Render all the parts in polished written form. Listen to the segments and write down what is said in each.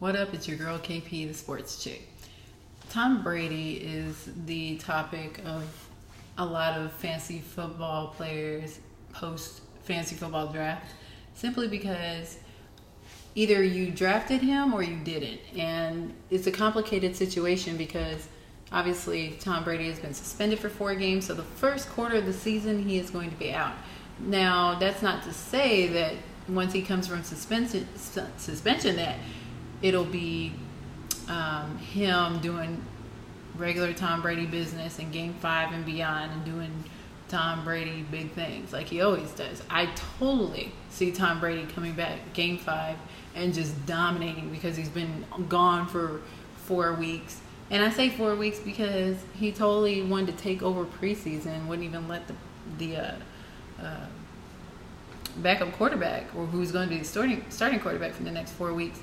What up? It's your girl KP, the sports chick. Tom Brady is the topic of a lot of fantasy football players post fantasy football draft, simply because either you drafted him or you didn't. And it's a complicated situation because obviously Tom Brady has been suspended for 4 games, so the first quarter of the season he is going to be out. Now, that's not to say that once he comes from suspension that it'll be him doing regular Tom Brady business in Game 5 and beyond and doing Tom Brady big things like he always does. I totally see Tom Brady coming back Game 5 and just dominating because he's been gone for 4 weeks. And I say 4 weeks because he totally wanted to take over preseason, wouldn't even let the backup quarterback, or who's going to be the starting quarterback for the next 4 weeks,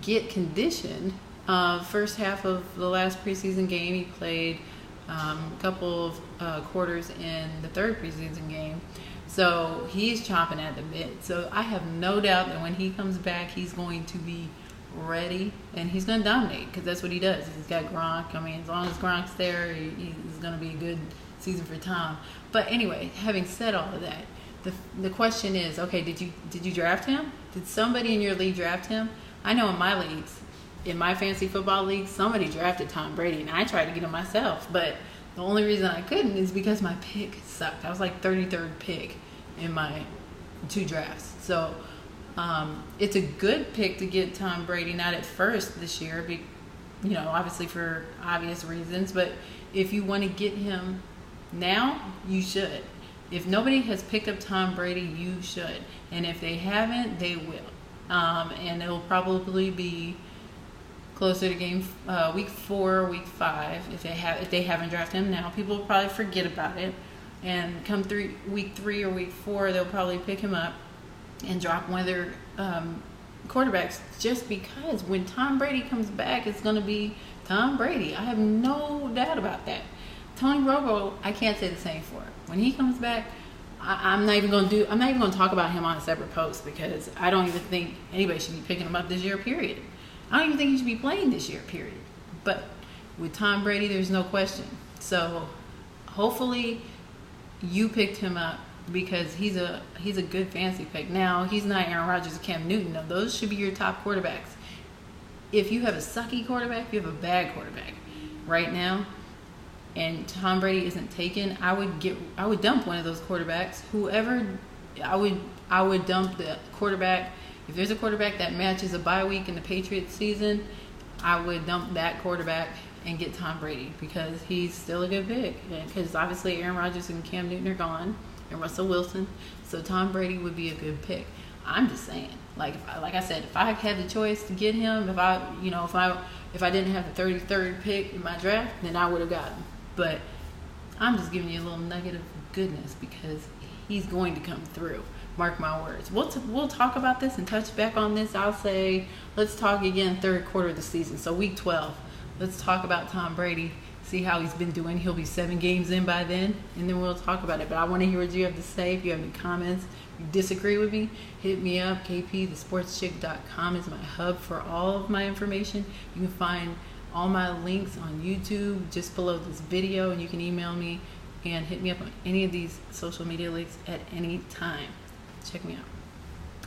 get conditioned. First half of the last preseason game, he played a couple of quarters in the third preseason game. So he's chomping at the bit. So I have no doubt that when he comes back, he's going to be ready and he's going to dominate because that's what he does. He's got Gronk. I mean, as long as Gronk's there, he's going to be a good season for Tom. But anyway, having said all of that, the question is, okay, did you draft him? Did somebody in your league draft him? I know in my leagues, in my fantasy football league, somebody drafted Tom Brady, and I tried to get him myself, but the only reason I couldn't is because my pick sucked. I was like 33rd pick in my 2 drafts. So it's a good pick to get Tom Brady, not at first this year, obviously for obvious reasons, but if you want to get him now, you should. If nobody has picked up Tom Brady, you should. And if they haven't, they will. And it'll probably be closer to week 4, week 5. If they haven't drafted him now, people will probably forget about it. And come week 3 or week 4, they'll probably pick him up and drop one of their quarterbacks, just because when Tom Brady comes back, it's going to be Tom Brady. I have no doubt about that. Tony Romo, I can't say the same for. When he comes back, I'm not even going to talk about him on a separate post because I don't even think anybody should be picking him up this year, period. I don't even think he should be playing this year, period. But with Tom Brady, there's no question. So hopefully you picked him up because he's a good fantasy pick. Now, he's not Aaron Rodgers or Cam Newton. No, those should be your top quarterbacks. If you have a sucky quarterback, you have a bad quarterback. Right now, and Tom Brady isn't taken, I would dump one of those quarterbacks. I would dump the quarterback. If there's a quarterback that matches a bye week in the Patriots season, I would dump that quarterback and get Tom Brady because he's still a good pick. Because obviously Aaron Rodgers and Cam Newton are gone, and Russell Wilson, so Tom Brady would be a good pick. I'm just saying, like I said, if I had the choice to get him, if I didn't have the 33rd pick in my draft, then I would have gotten him. But I'm just giving you a little nugget of goodness because he's going to come through. Mark my words. We'll talk about this and touch back on this. I'll say let's talk again third quarter of the season. So week 12, let's talk about Tom Brady, see how he's been doing. He'll be 7 games in by then, and then we'll talk about it. But I want to hear what you have to say. If you have any comments, if you disagree with me, hit me up. kpthesportschick.com is my hub for all of my information. You can find all my links on YouTube just below this video, and you can email me and hit me up on any of these social media links at any time. Check me out.